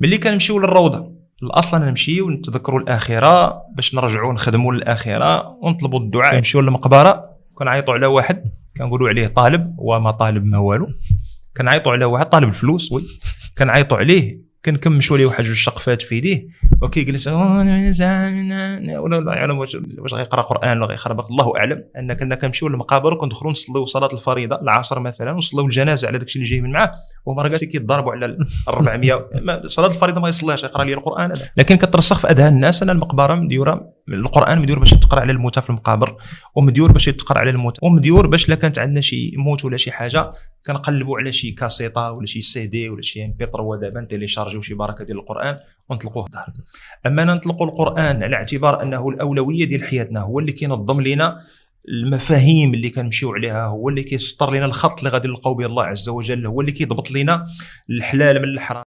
ملي كنمشيو للروضه الاصل نمشيو نتذكروا الاخره باش نرجعوا نخدموا للاخره ونطلبوا الدعاء. نمشيو للمقبره كنعيطوا على واحد كنقولوا عليه طالب وما طالب ما والو، كنعيطوا على واحد طالب الفلوس وي، كنعيطوا عليه كنكمشوا ليه واحد جوج شقفات في يديه وكيجلس ولا يعلم واش غيقرا قران ولا غيخربق، الله اعلم. ان كنا كنمشيو للمقابر وكندخلوا نصليو صلاه الفريضه العصر مثلا ونصليو الجنازه على داكشي اللي جاي من معاه، وهما راه كيتضاربوا على 400 صلاه الفريضه ما يصليهاش يقرا لي القران. لكن كترسخ في اذهان الناس ان المقبره مديوره، القران مديور باش يتقرا على الموتى في المقابر، ومديور باش يتقرا على الموتى، ومديور باش لا كانت عندنا شي موت ولا شي حاجه كنقلبوا على شي كاسيطه ولا شي سي دي ولا شي ام بي 3 دابا نتيليشارجيو شي بركه ديال القران ونطلقوه الدار. اما نطلقوا القران على اعتبار انه الاولويه ديال حياتنا، هو اللي كينظم لنا المفاهيم اللي كنمشيو عليها، هو اللي كيسطر لنا الخط اللي غادي نلقاو به الله عز وجل، هو اللي كيضبط لنا الحلال من الحرام.